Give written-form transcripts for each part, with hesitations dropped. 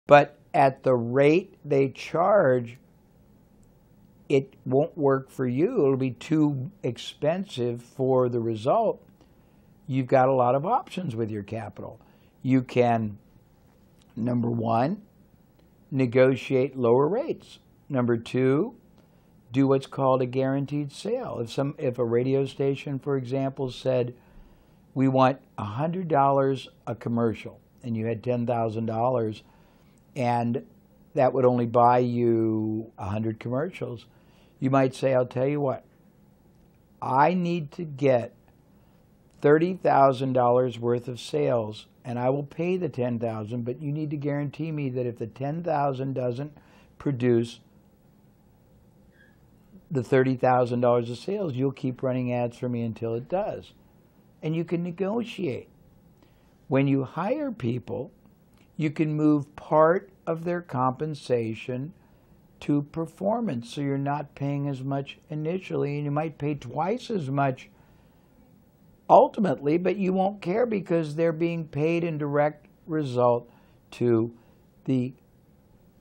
But at the rate they charge, it won't work for you. It'll be too expensive for the result. You've got a lot of options with your capital. You can, number one, negotiate lower rates. Number two, do what's called a guaranteed sale. If a radio station, for example, said, we want $100 a commercial, and you had $10,000, and that would only buy you 100 commercials, you might say, I'll tell you what, I need to get $30,000 worth of sales, and I will pay the $10,000, but you need to guarantee me that if the $10,000 doesn't produce the $30,000 of sales, you'll keep running ads for me until it does. And you can negotiate. When you hire people, you can move part of their compensation to performance, so you're not paying as much initially, and you might pay twice as much ultimately, but you won't care because they're being paid in direct result to the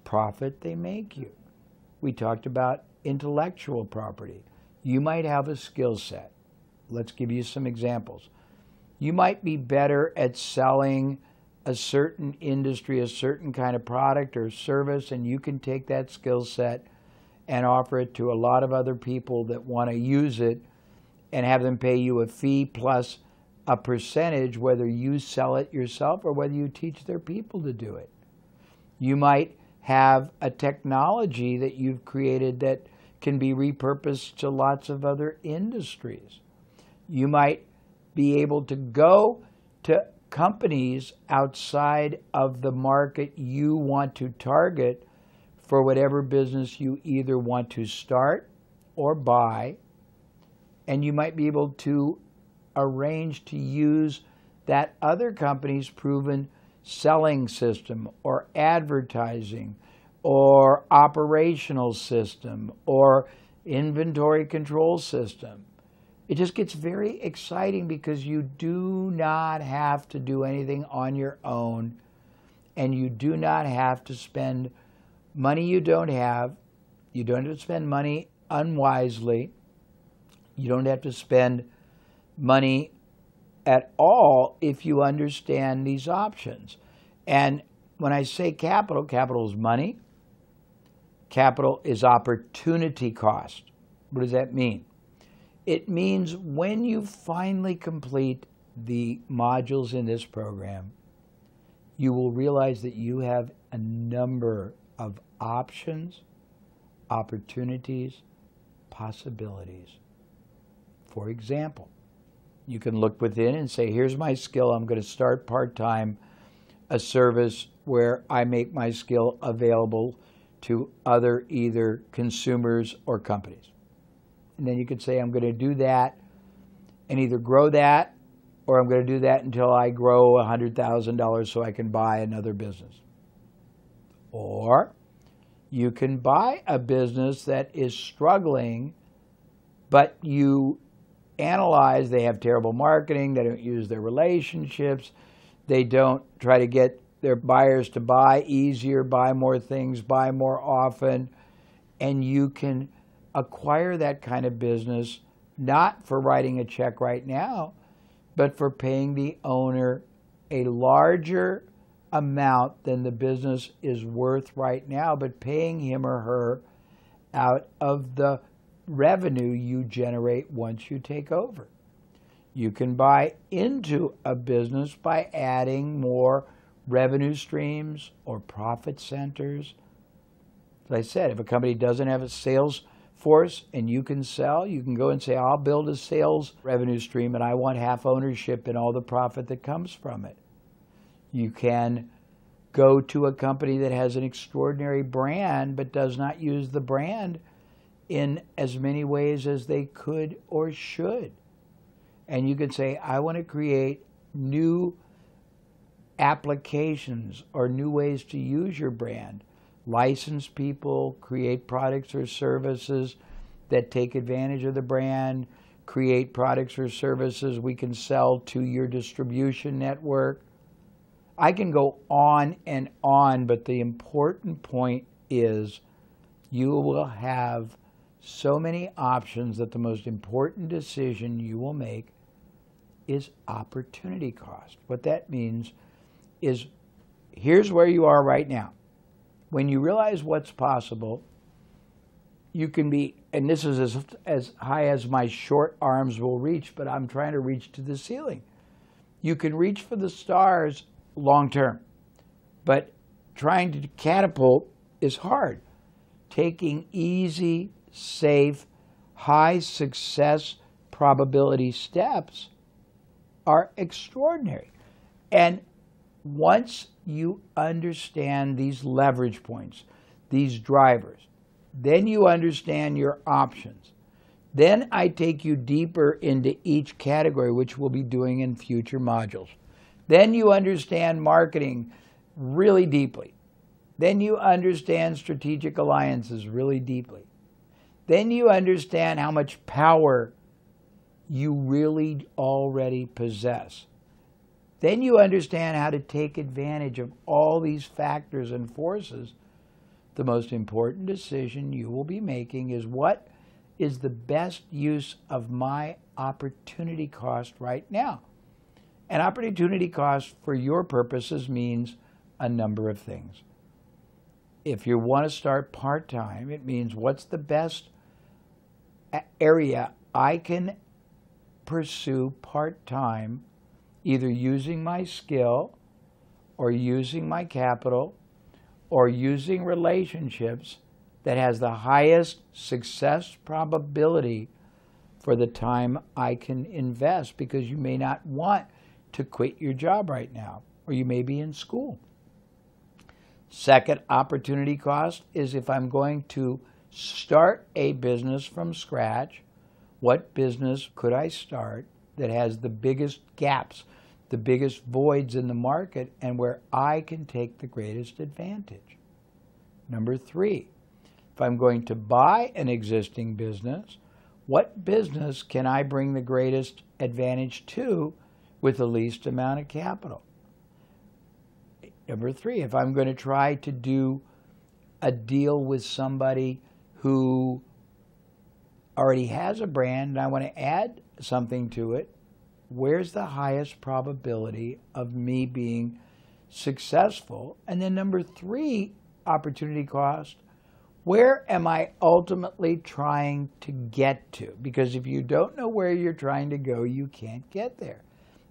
profit they make you. We talked about intellectual property. You might have a skill set. Let's give you some examples. You might be better at selling a certain industry, a certain kind of product or service, and you can take that skill set and offer it to a lot of other people that want to use it and have them pay you a fee plus a percentage, whether you sell it yourself or whether you teach their people to do it. You might have a technology that you've created that can be repurposed to lots of other industries. You might be able to go to companies outside of the market you want to target for whatever business you either want to start or buy, and you might be able to arrange to use that other company's proven selling system or advertising or operational system or inventory control system. It just gets very exciting because you do not have to do anything on your own, and you do not have to spend money you don't have. You don't have to spend money unwisely. You don't have to spend money at all if you understand these options. And when I say capital, capital is money. Capital is opportunity cost. What does that mean? It means when you finally complete the modules in this program, you will realize that you have a number of options, opportunities, possibilities. For example, you can look within and say, here's my skill. I'm going to start part-time a service where I make my skill available to other either consumers or companies. And then you could say, I'm going to do that and either grow that, or I'm going to do that until I grow $100,000 so I can buy another business. Or you can buy a business that is struggling, but you analyze they have terrible marketing, they don't use their relationships, they don't try to get their buyers to buy easier, buy more things, buy more often, and you can acquire that kind of business not for writing a check right now, but for paying the owner a larger amount than the business is worth right now, but paying him or her out of the revenue you generate once you take over. You can buy into a business by adding more revenue streams or profit centers. As I said, if a company doesn't have a sales force and you can sell, you can go and say, I'll build a sales revenue stream and I want half ownership in all the profit that comes from it. You can go to a company that has an extraordinary brand but does not use the brand in as many ways as they could or should. And you can say, I want to create new applications or new ways to use your brand. License people, create products or services that take advantage of the brand, create products or services we can sell to your distribution network. I can go on and on, but the important point is you will have so many options that the most important decision you will make is opportunity cost. What that means is, here's where you are right now. When you realize what's possible, you can be, and this is as high as my short arms will reach, but I'm trying to reach to the ceiling. You can reach for the stars long term, but trying to catapult is hard. Taking easy, safe, high success probability steps are extraordinary. And once you understand these leverage points, these drivers, then you understand your options. Then I take you deeper into each category, which we'll be doing in future modules. Then you understand marketing really deeply. Then you understand strategic alliances really deeply. Then you understand how much power you really already possess. Then you understand how to take advantage of all these factors and forces. The most important decision you will be making is, what is the best use of my opportunity cost right now? And opportunity cost for your purposes means a number of things. If you want to start part-time, it means, what's the best area I can pursue part-time, either using my skill or using my capital or using relationships, that has the highest success probability for the time I can invest, because you may not want to quit your job right now, or you may be in school. Second opportunity cost is, if I'm going to start a business from scratch, what business could I start that has the biggest gaps, the biggest voids in the market, and where I can take the greatest advantage? Number three, if I'm going to buy an existing business, what business can I bring the greatest advantage to with the least amount of capital? Number three, if I'm going to try to do a deal with somebody who already has a brand and I want to add something to it, where's the highest probability of me being successful? And then number three, opportunity cost, where am I ultimately trying to get to? Because if you don't know where you're trying to go, you can't get there.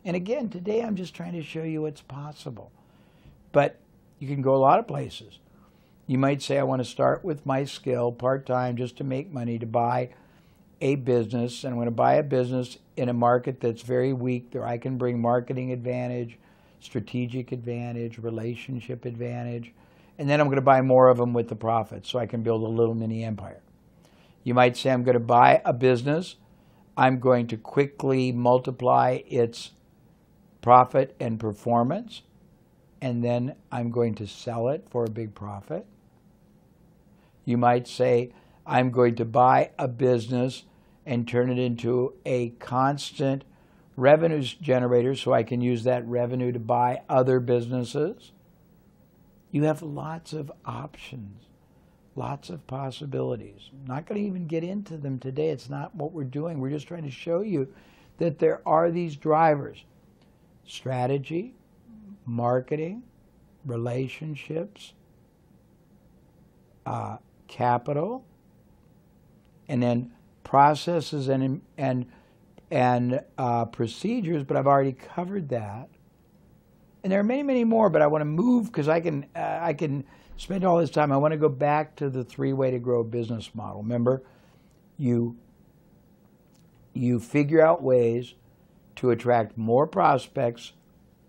And again, today I'm just trying to show you what's possible. But you can go a lot of places. You might say, I want to start with my skill part-time just to make money, to buy a business, and I'm going to buy a business in a market that's very weak, there I can bring marketing advantage, strategic advantage, relationship advantage, and then I'm going to buy more of them with the profits so I can build a little mini empire. You might say, I'm going to buy a business, I'm going to quickly multiply its profit and performance, and then I'm going to sell it for a big profit. You might say, I'm going to buy a business and turn it into a constant revenue generator so I can use that revenue to buy other businesses. You have lots of options, lots of possibilities. I'm not going to even get into them today. It's not what we're doing. We're just trying to show you that there are these drivers: strategy, marketing, relationships, capital, and then processes and procedures, but I've already covered that. And there are many, many more, but I want to move because I can spend all this time. I want to go back to the three-way to grow business model. Remember, you figure out ways to attract more prospects,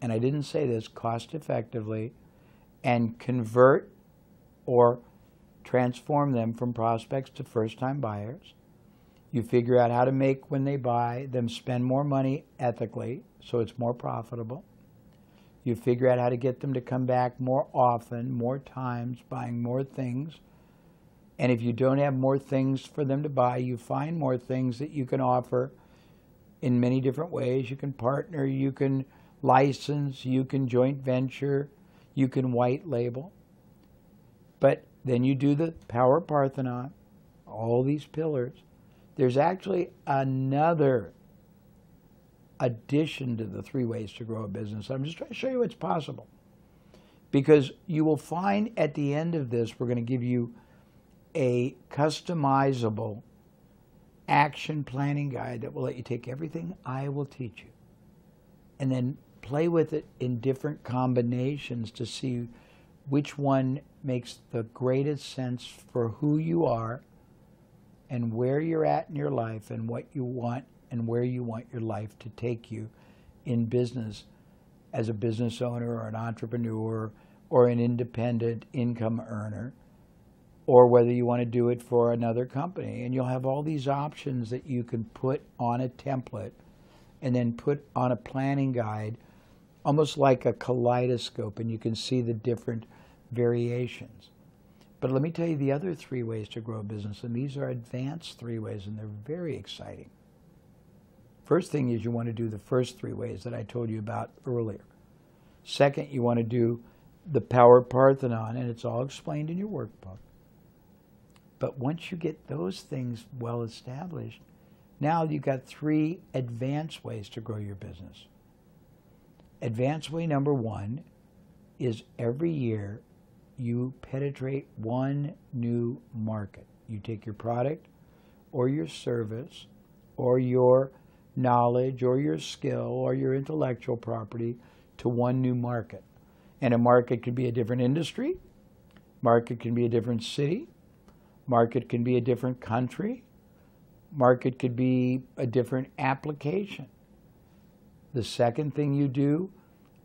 and I didn't say this, cost effectively, and convert or transform them from prospects to first-time buyers. You figure out how to make, when they buy, them spend more money ethically so it's more profitable. You figure out how to get them to come back more often, more times, buying more things. And if you don't have more things for them to buy, you find more things that you can offer in many different ways. You can partner, you can license, you can joint venture, you can white label. But then you do the Power Parthenon, all these pillars. There's actually another addition to the 3 ways to grow a business. I'm just trying to show you what's possible. Because you will find at the end of this, we're going to give you a customizable action planning guide that will let you take everything I will teach you and then play with it in different combinations to see which one makes the greatest sense for who you are and where you're at in your life and what you want and where you want your life to take you in business as a business owner or an entrepreneur or an independent income earner, or whether you want to do it for another company. And you'll have all these options that you can put on a template and then put on a planning guide, almost like a kaleidoscope, and you can see the different variations. But let me tell you the other 3 ways to grow a business, and these are advanced 3 ways, and they're very exciting. First thing is you want to do the first 3 ways that I told you about earlier. Second, you want to do the Power Parthenon, and it's all explained in your workbook. But once you get those things well established, now you've got 3 advanced ways to grow your business. Advanced way number 1 is every year you penetrate one new market. You take your product or your service or your knowledge or your skill or your intellectual property to one new market. And a market could be a different industry, market can be a different city, market can be a different country, market could be a different application. The second thing you do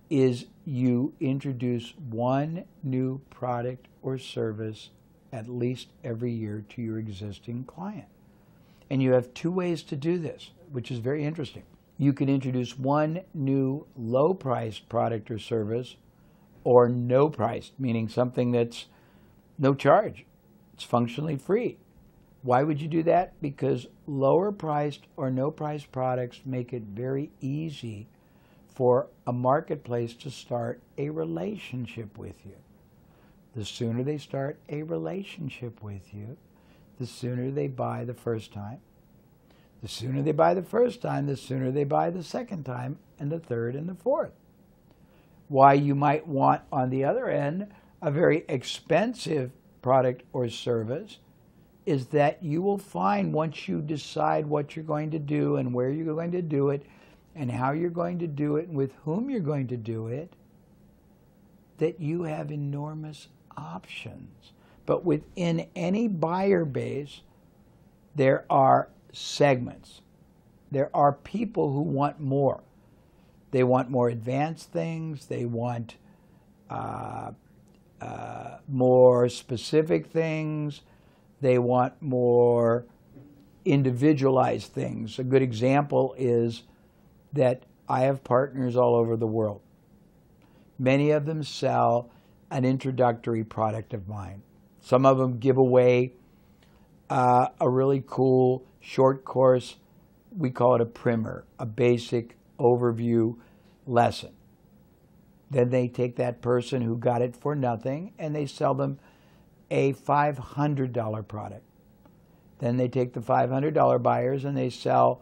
is you introduce one new product or service at least every year to your existing client. And you have 2 ways to do this, which is very interesting. You can introduce one new low-priced product or service, or no-priced, meaning something that's no charge. It's functionally free. Why would you do that? Because lower-priced or no-priced products make it very easy for a marketplace to start a relationship with you. The sooner they start a relationship with you, the sooner they buy the first time. The sooner they buy the first time, the sooner they buy the second time, and the third and the fourth. Why you might want, on the other end, a very expensive product or service is that you will find, once you decide what you're going to do and where you're going to do it and how you're going to do it and with whom you're going to do it, that you have enormous options. But within any buyer base, there are segments. There are people who want more. They want more advanced things. They want more specific things. They want more individualized things. A good example is that I have partners all over the world. Many of them sell an introductory product of mine. Some of them give away a really cool short course. We call it a primer, a basic overview lesson. Then they take that person who got it for nothing and they sell them a $500 product. Then they take the $500 buyers and they sell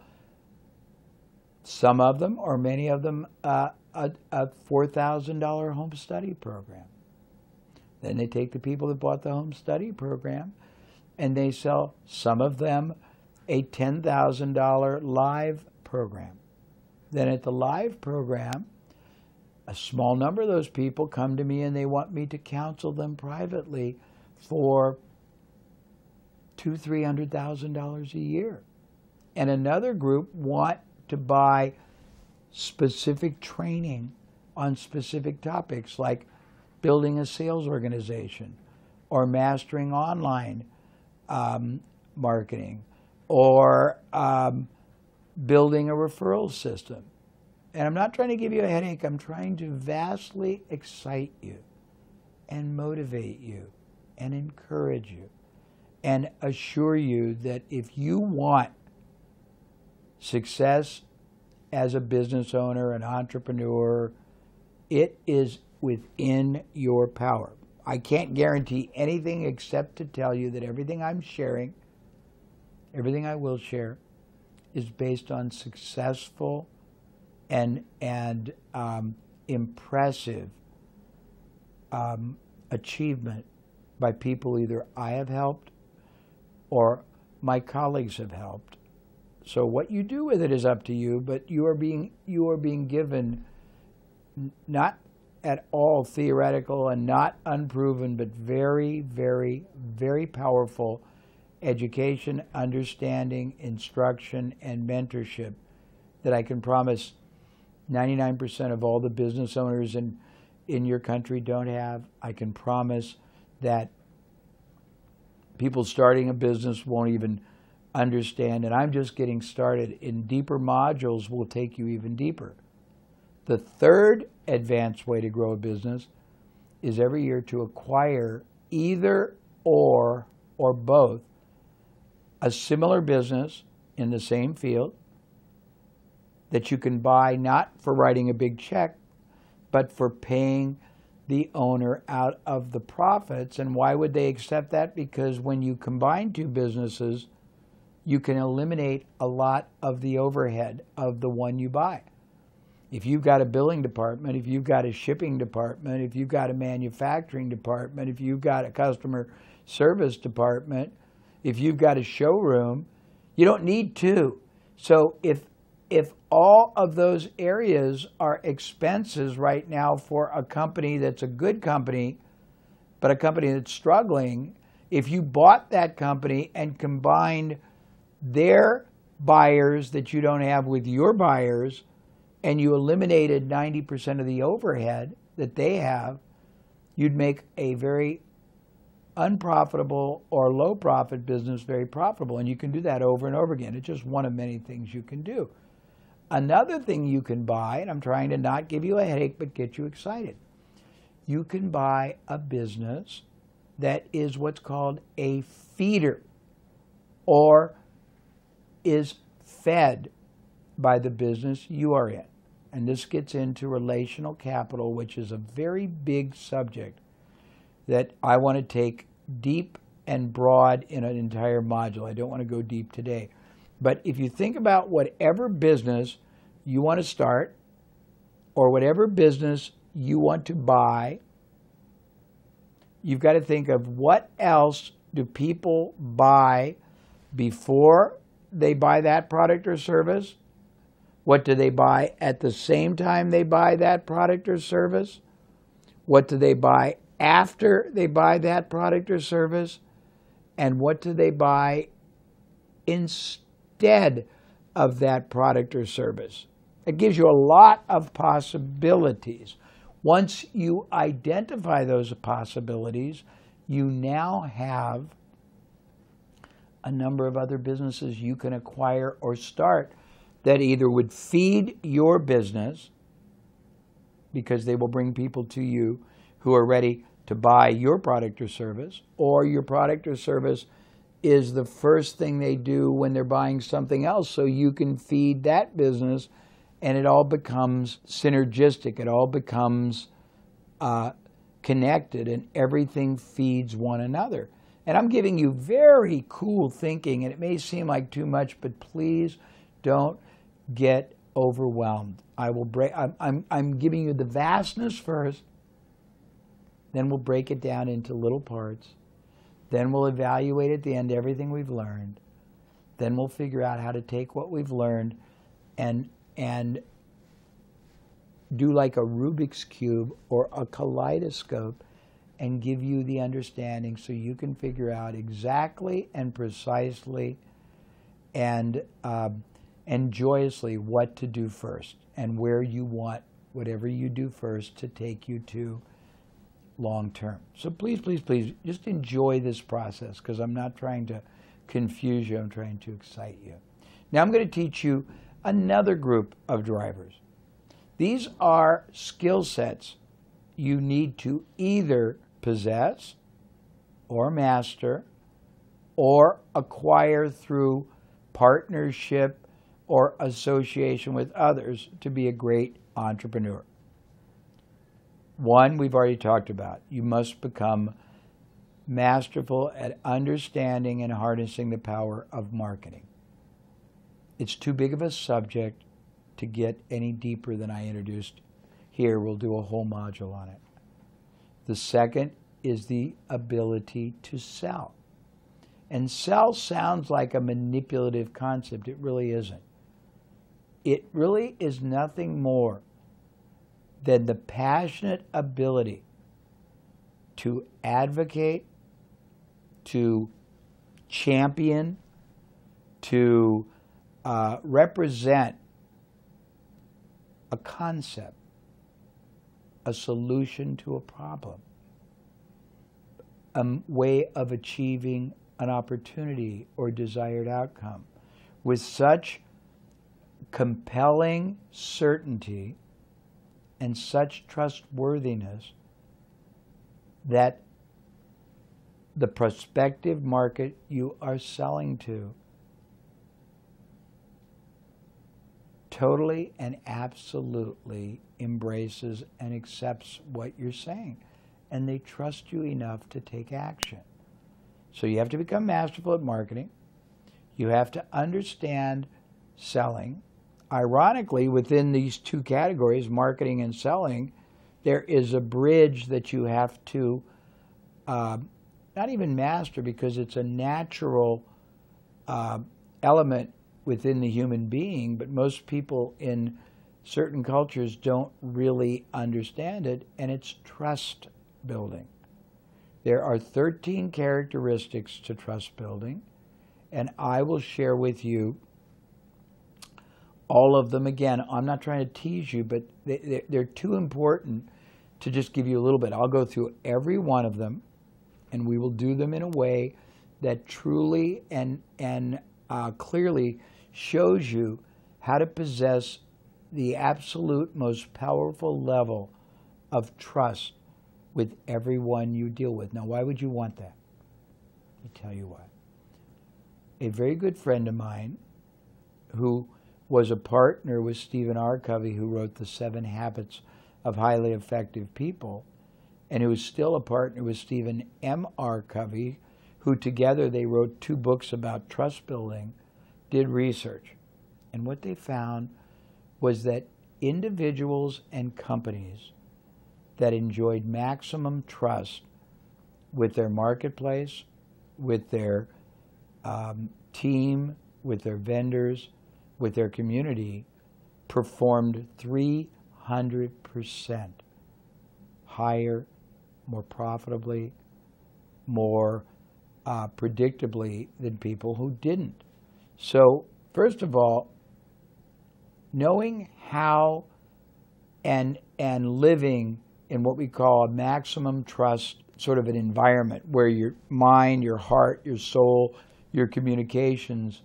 some of them or many of them a $4,000 home study program. Then they take the people that bought the home study program and they sell some of them a $10,000 live program. Then at the live program, a small number of those people come to me and they want me to counsel them privately for $200,000, $300,000 a year. And another group want to buy specific training on specific topics like building a sales organization or mastering online marketing or building a referral system. And I'm not trying to give you a headache. I'm trying to vastly excite you and motivate you and encourage you and assure you that if you want success as a business owner, an entrepreneur. It is within your power. I can't guarantee anything except to tell you that everything I'm sharing, everything I will share, is based on successful and impressive achievement by people either I have helped or my colleagues have helped. So what you do with it is up to you, but you are being given not at all theoretical and not unproven, but very, very, very powerful education, understanding, instruction, and mentorship that I can promise 99% of all the business owners in your country don't have. I can promise that people starting a business won't even understand, and I'm just getting started. In deeper modules will take you even deeper. The third advanced way to grow a business is every year to acquire either or both a similar business in the same field that you can buy not for writing a big check, but for paying the owner out of the profits. And why would they accept that? Because when you combine two businesses, you can eliminate a lot of the overhead of the one you buy. If you've got a billing department, if you've got a shipping department, if you've got a manufacturing department, if you've got a customer service department, if you've got a showroom, you don't need two. So if all of those areas are expenses right now for a company that's a good company, but a company that's struggling, if you bought that company and combined their buyers that you don't have with your buyers, and you eliminated 90% of the overhead that they have, you'd make a very unprofitable or low profit business very profitable. And you can do that over and over again. It's just one of many things you can do. Another thing you can buy, and I'm trying to not give you a headache but get you excited, you can buy a business that is what's called a feeder, or is fed by the business you are in. And this gets into relational capital, which is a very big subject that I want to take deep and broad in an entire module. I don't want to go deep today. But if you think about whatever business you want to start or whatever business you want to buy, you've got to think of what else do people buy before they buy that product or service? What do they buy at the same time they buy that product or service? What do they buy after they buy that product or service? And what do they buy instead of that product or service? It gives you a lot of possibilities. Once you identify those possibilities, you now have a number of other businesses you can acquire or start that either would feed your business, because they will bring people to you who are ready to buy your product or service, or your product or service is the first thing they do when they're buying something else, so you can feed that business, and it all becomes synergistic. It all becomes connected, and everything feeds one another. And I'm giving you very cool thinking, and it may seem like too much, but please don't get overwhelmed. I'm giving you the vastness first, then we'll break it down into little parts. Then we'll evaluate at the end everything we've learned. Then we'll figure out how to take what we've learned and do like a Rubik's Cube or a kaleidoscope and give you the understanding so you can figure out exactly and precisely and joyously what to do first and where you want whatever you do first to take you to long term. So please, please, please just enjoy this process, because I'm not trying to confuse you, I'm trying to excite you. Now I'm going to teach you another group of drivers. These are skill sets you need to either possess or master or acquire through partnership or association with others to be a great entrepreneur. One, we've already talked about. You must become masterful at understanding and harnessing the power of marketing. It's too big of a subject to get any deeper than I introduced here. We'll do a whole module on it. The second is the ability to sell. And sell sounds like a manipulative concept. It really isn't. It really is nothing more than the passionate ability to advocate, to champion, to represent a concept, a solution to a problem, a way of achieving an opportunity or desired outcome with such compelling certainty and such trustworthiness that the prospective market you are selling to totally and absolutely embraces and accepts what you're saying, and they trust you enough to take action. So you have to become masterful at marketing. You have to understand selling. Ironically, within these two categories, marketing and selling, there is a bridge that you have to not even master, because it's a natural element within the human being, but most people in certain cultures don't really understand it, and it's trust building. There are 13 characteristics to trust building, and I will share with you all of them. Again, I'm not trying to tease you, but they're too important to just give you a little bit. I'll go through every one of them, and we will do them in a way that truly and clearly shows you how to possess the absolute most powerful level of trust with everyone you deal with. Now, why would you want that? Let me tell you why. A very good friend of mine who was a partner with Stephen R. Covey, who wrote The 7 Habits of Highly Effective People, and who is still a partner with Stephen M. R. Covey, who together they wrote 2 books about trust building, did research. And what they found was that individuals and companies that enjoyed maximum trust with their marketplace, with their team, with their vendors, with their community, performed 300% higher, more profitably, more predictably than people who didn't. So, first of all, knowing how and living in what we call a maximum trust sort of an environment where your mind, your heart, your soul, your communications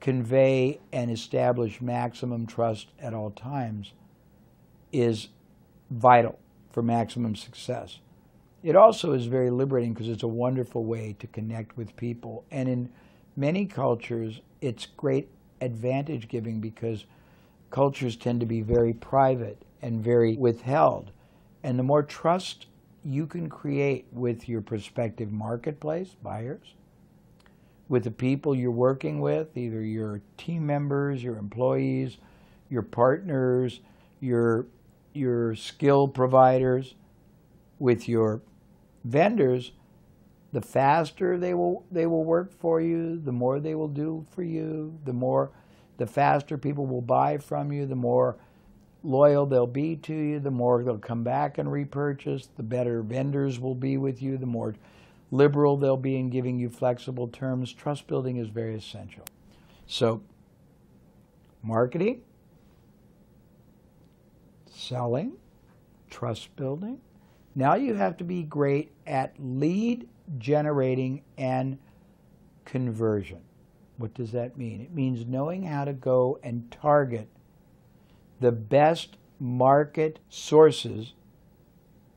convey and establish maximum trust at all times is vital for maximum success. It also is very liberating because it's a wonderful way to connect with people. And in many cultures, it's great advantage giving because cultures tend to be very private and very withheld. And the more trust you can create with your prospective marketplace, buyers, with the people you're working with, either your team members, your employees, your partners, your skill providers, with your vendors, the faster they will work for you, the more they will do for you, the faster people will buy from you, the more loyal they'll be to you, the more they'll come back and repurchase, the better vendors will be with you, the more liberal they'll be in giving you flexible terms. Trust building is very essential. So, marketing, selling, trust building. Now you have to be great at lead generating and conversion. What does that mean? It means knowing how to go and target the best market sources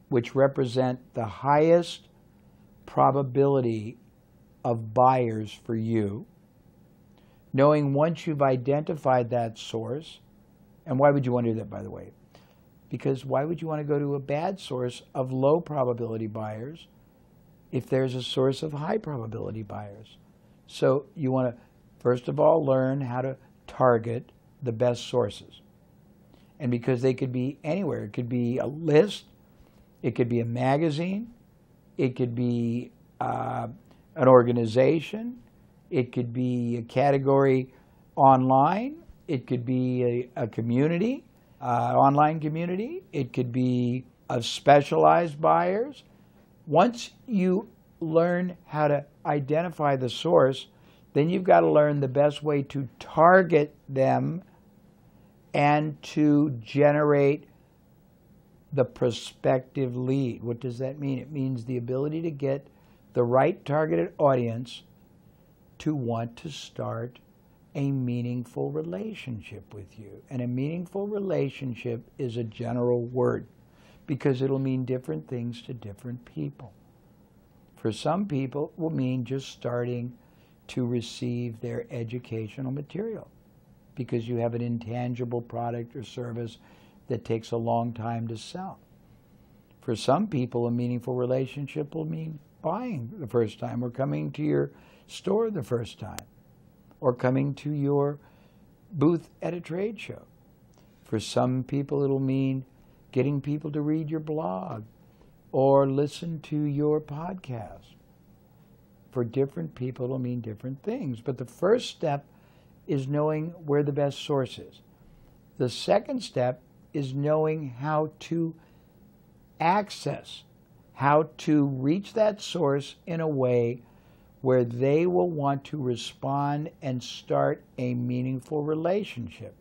which represent the highest probability of buyers for you, Knowing once you've identified that source, and why would you want to do that, by the way? Because why would you want to go to a bad source of low probability buyers if there's a source of high probability buyers? So you want to, first of all, learn how to target the best sources. And because they could be anywhere, it could be a list, it could be a magazine, it could be an organization, it could be a category online, it could be a community, online community, it could be of specialized buyers. Once you learn how to identify the source, then you've got to learn the best way to target them and to generate the prospective lead. What does that mean? It means the ability to get the right targeted audience to want to start a meaningful relationship with you. And a meaningful relationship is a general word because it'll mean different things to different people. For some people, it will mean just starting to receive their educational material because you have an intangible product or service that takes a long time to sell. For some people, a meaningful relationship will mean buying the first time or coming to your store the first time or coming to your booth at a trade show. For some people, it'll mean getting people to read your blog or listen to your podcast. For different people, it'll mean different things. But the first step is knowing where the best source is. The second step is knowing how to access, how to reach that source in a way where they will want to respond and start a meaningful relationship.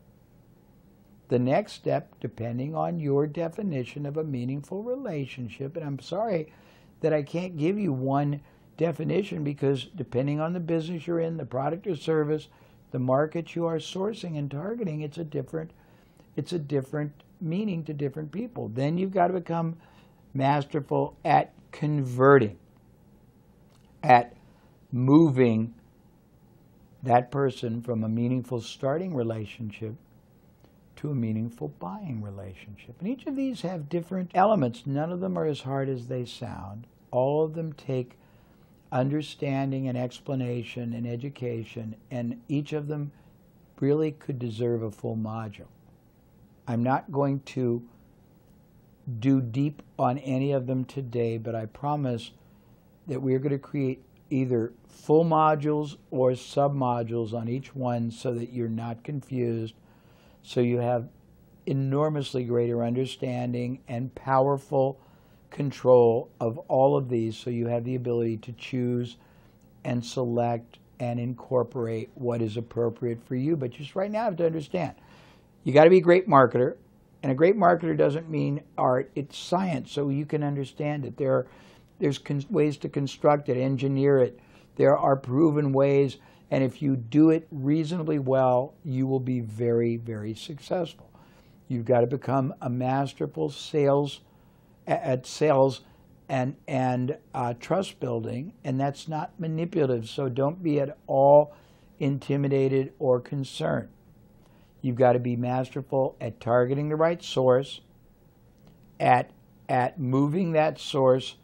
The next step, depending on your definition of a meaningful relationship, and I'm sorry that I can't give you one definition because depending on the business you're in, the product or service, the market you are sourcing and targeting, it's a different meaning to different people. Then you've got to become masterful at converting, at moving that person from a meaningful starting relationship to a meaningful buying relationship. And each of these have different elements. None of them are as hard as they sound. All of them take understanding and explanation and education, and each of them really could deserve a full module. I'm not going to do deep on any of them today, but I promise that we're going to create either full modules or sub-modules on each one so that you're not confused, so you have enormously greater understanding and powerful control of all of these, so you have the ability to choose and select and incorporate what is appropriate for you. But just right now, you have to understand, you got to be a great marketer, and a great marketer doesn't mean art, it's science, so you can understand it. There's ways to construct it, engineer it. There are proven ways, and if you do it reasonably well, you will be very, very successful. You've got to become a masterful sales and trust building, and that's not manipulative, so don't be at all intimidated or concerned. You've got to be masterful at targeting the right source, at moving that source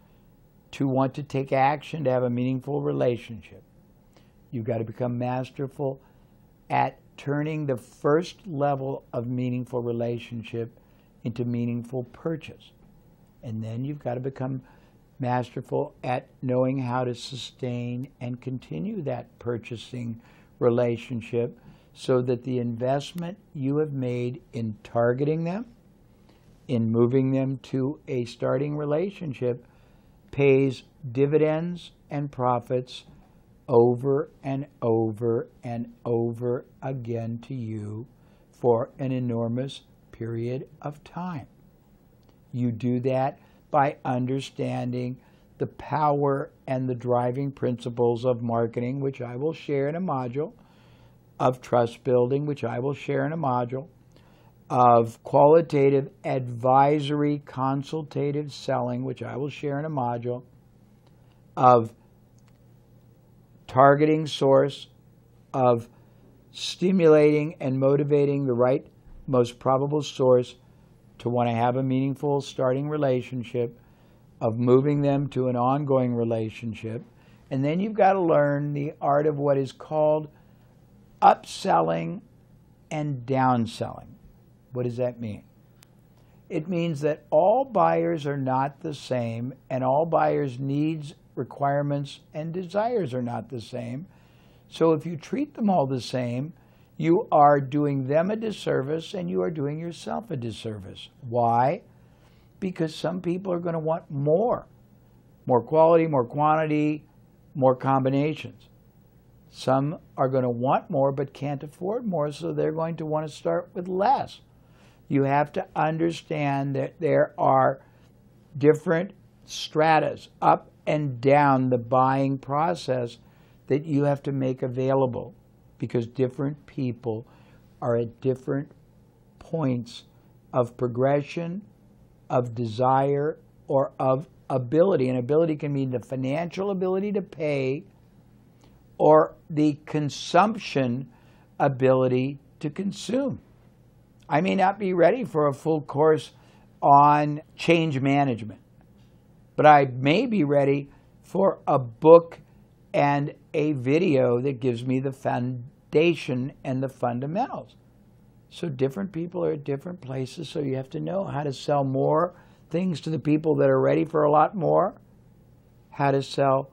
to want to take action to have a meaningful relationship. You've got to become masterful at turning the first level of meaningful relationship into meaningful purchase. And then you've got to become masterful at knowing how to sustain and continue that purchasing relationship so that the investment you have made in targeting them, in moving them to a starting relationship, pays dividends and profits over and over and over again to you for an enormous period of time. You do that by understanding the power and the driving principles of marketing, which I will share in a module, of trust building, which I will share in a module, of qualitative advisory consultative selling, which I will share in a module, of targeting source, of stimulating and motivating the right, most probable source to want to have a meaningful starting relationship, of moving them to an ongoing relationship. And then you've got to learn the art of what is called upselling and downselling. What does that mean? It means that all buyers are not the same, and all buyers' needs, requirements, and desires are not the same. So if you treat them all the same, you are doing them a disservice and you are doing yourself a disservice. Why? Because some people are going to want more quality, more quantity, more combinations. Some are going to want more but can't afford more, so they're going to want to start with less. You have to understand that there are different stratas up and down the buying process that you have to make available, because different people are at different points of progression, of desire, or of ability. And ability can mean the financial ability to pay or the consumption ability to consume. I may not be ready for a full course on change management, but I may be ready for a book and a video that gives me the foundation and the fundamentals. So different people are at different places, so you have to know how to sell more things to the people that are ready for a lot more, how to sell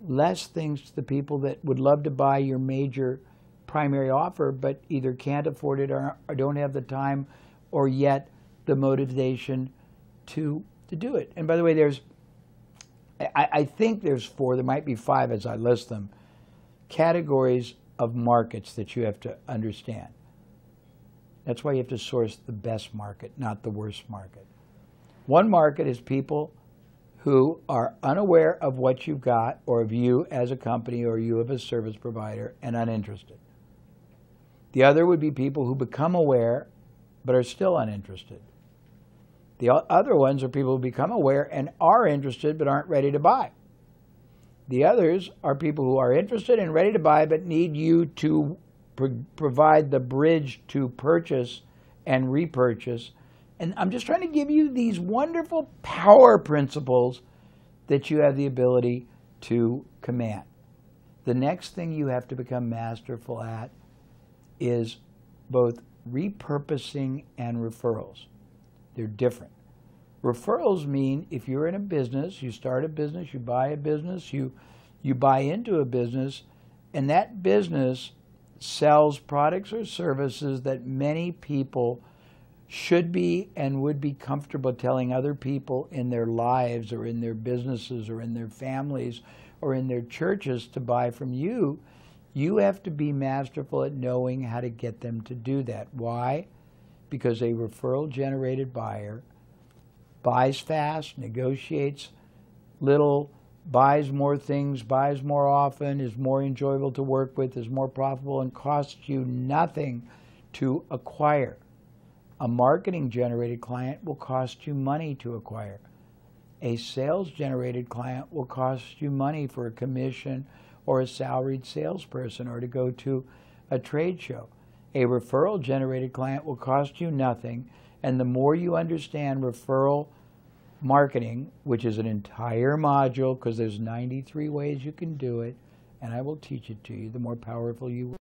less things to the people that would love to buy your major primary offer but either can't afford it or don't have the time or yet the motivation to do it. And by the way, I think there's 4, there might be 5 as I list them, categories of markets that you have to understand. That's why you have to source the best market, not the worst market. One market is people who are unaware of what you've got, or of you as a company, or you as a service provider, and uninterested. The other would be people who become aware but are still uninterested. The other ones are people who become aware and are interested but aren't ready to buy. The others are people who are interested and ready to buy but need you to provide the bridge to purchase and repurchase. And I'm just trying to give you these wonderful power principles that you have the ability to command. The next thing you have to become masterful at is both repurposing and referrals. They're different. Referrals mean if you're in a business, you start a business, you buy a business, you buy into a business, and that business sells products or services that many people should be and would be comfortable telling other people in their lives or in their businesses or in their families or in their churches to buy from you. You have to be masterful at knowing how to get them to do that. Why? Because a referral-generated buyer buys fast, negotiates little, buys more things, buys more often, is more enjoyable to work with, is more profitable, and costs you nothing to acquire. A marketing-generated client will cost you money to acquire. A sales-generated client will cost you money for a commission or a salaried salesperson or to go to a trade show. A referral-generated client will cost you nothing, and the more you understand referral marketing, which is an entire module because there's 93 ways you can do it, and I will teach it to you, the more powerful you will.